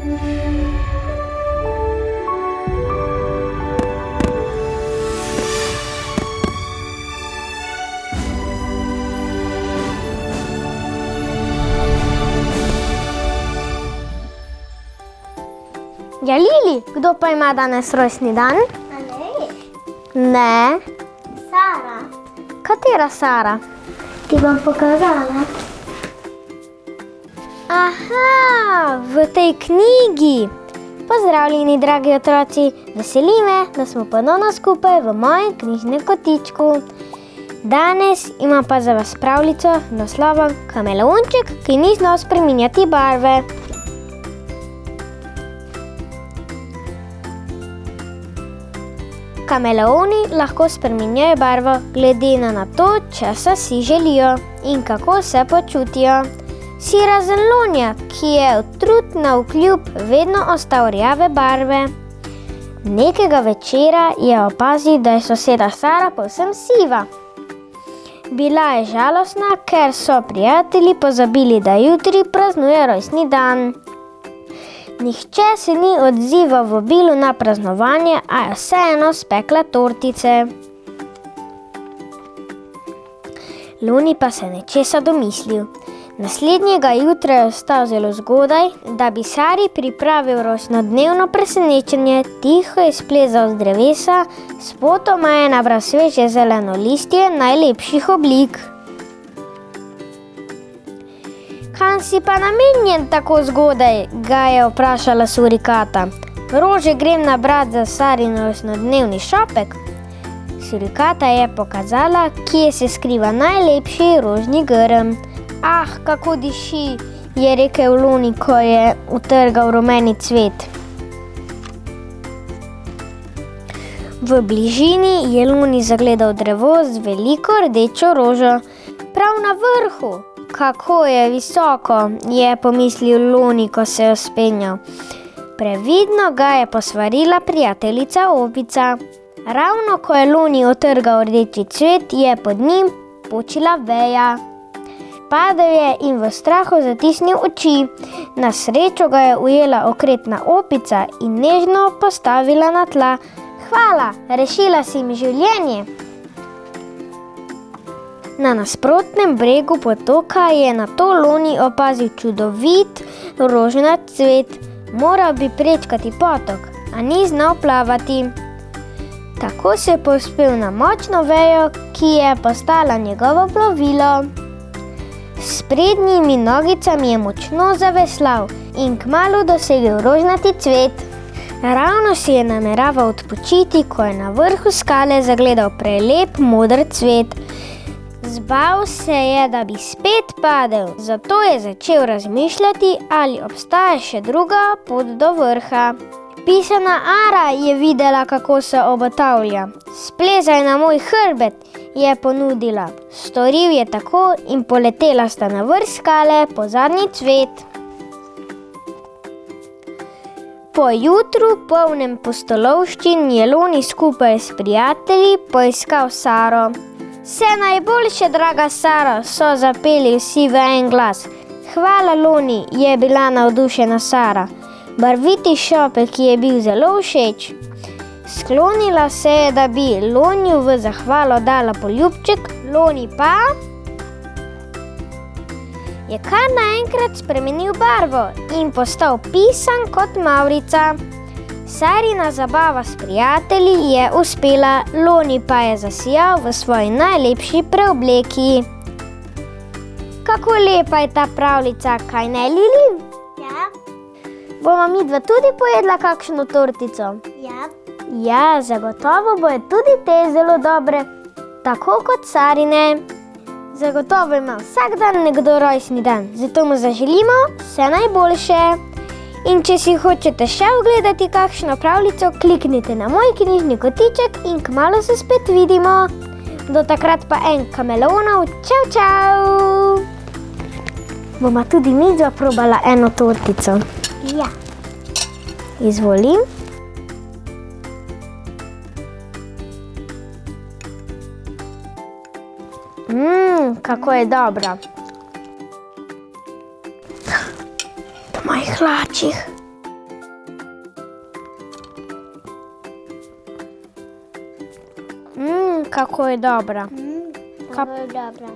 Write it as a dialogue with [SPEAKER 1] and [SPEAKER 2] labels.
[SPEAKER 1] Ja, Lili, kdo pa ima danes rojstni dan?
[SPEAKER 2] A ne veš?
[SPEAKER 1] Ne.
[SPEAKER 2] Sara.
[SPEAKER 1] Katera Sara?
[SPEAKER 2] Ti bom pokazala.
[SPEAKER 1] Aha, v tej knjigi. Pozdravljeni, dragi otroci. Veseli me, da smo ponovno skupaj v mojem knjižnem kotičku. Danes imam pa za vas pravljico z naslovom Kameleonček, ki ni znal spreminjati barve. Kameleoni lahko spreminjajo barvo glede na to, česa si želijo in kako se počutijo. Si razen Lonija, ki je otrud navkljub vedno ostal rjave barve. Nekega večera je opazil, da je soseda Sara povsem siva. Bila je žalostna, ker so prijatelji pozabili, da jutri praznuje rojstni dan. Nihče se ni odzival vabilu na praznovanje, a je vseeno spekla tortice. Loni pa se nečesa domislil. Naslednjega jutra je vstal zelo zgodaj, da bi Sari pripravil rojstnodnevno presenečenje, tiho je splezal z drevesa, spotoma je nabral sveže zeleno listje najlepših oblik. Kam si pa namenjen tako zgodaj, ga je vprašala surikata. Rože grem nabrat za Sarin rojstnodnevni šopek. Surikata je pokazala, kje se skriva najlepši rožni grm. Ah, kako diši, je rekel Loni, ko je utrgal rumeni cvet. V bližini je Loni zagledal drevo z veliko rdečo rožo. Prav na vrhu. Kako je visoko, je pomislil Loni, ko se je vzpenjal. Previdno ga je posvarila prijateljica opica. Ravno ko je Loni utrgal rdeči cvet, je pod njim počila veja. Padel je in v strahu zatisnil oči. Na srečo ga je ujela okretna opica in nežno postavila na tla. Hvala, rešila si mi življenje. Na nasprotnem bregu potoka je nato Loni opazil čudovit rožnat cvet. Moral bi prečkati potok, a ni znal plavati. Tako se je povzpel na močno vejo, ki je postala njegovo plovilo. S prednjimi nogicami je močno zaveslal in kmalu dosegel rožnati cvet. Ravno si je nameraval odpočiti, ko je na vrhu skale zagledal prelep moder cvet. Zbal se je, da bi spet padel, zato je začel razmišljati, ali obstaja še druga pot do vrha. Pisana Ara je videla, kako se obotavlja. Splezaj na moj hrbet, je ponudila. Storil je tako in poletela sta na vrh skale po zadnji cvet. Po jutru, polnem pustolovščin, je Loni skupaj s prijatelji poiskal Saro. Vse najboljše, draga Sara, so zapeli vsi v en glas. Hvala, Loni, je bila navdušena Sara. Barviti šopek je bil zelo všeč. Sklonila se je, da bi Loniju v zahvalo dala poljubček, Loni pa je kar naenkrat spremenil barvo in postal pisan kot mavrica. Sarina zabava s prijatelji je uspela, Loni pa je zasijal v svoji najlepši preobleki. Kako lepa je ta pravljica, kaj ne, Lili?
[SPEAKER 2] Ja.
[SPEAKER 1] Bomo midva tudi pojedla kakšno tortico?
[SPEAKER 2] Ja.
[SPEAKER 1] Ja, zagotovo bojo tudi te zelo dobre, tako kot Sarine. Zagotovo ima vsak dan nekdo rojstni dan, zato mu zaželimo vse najboljše. In če si hočete še ogledati kakšno pravljico, kliknite na moj knjižni kotiček in kmalu se spet vidimo. Do takrat pa en kameleonov, čau, čau! Boma tudi midva probala eno tortico.
[SPEAKER 2] Ja.
[SPEAKER 1] Izvolim. Kako je dobra. Po mojih hlačih. Kako je dobra.
[SPEAKER 2] To je dobra.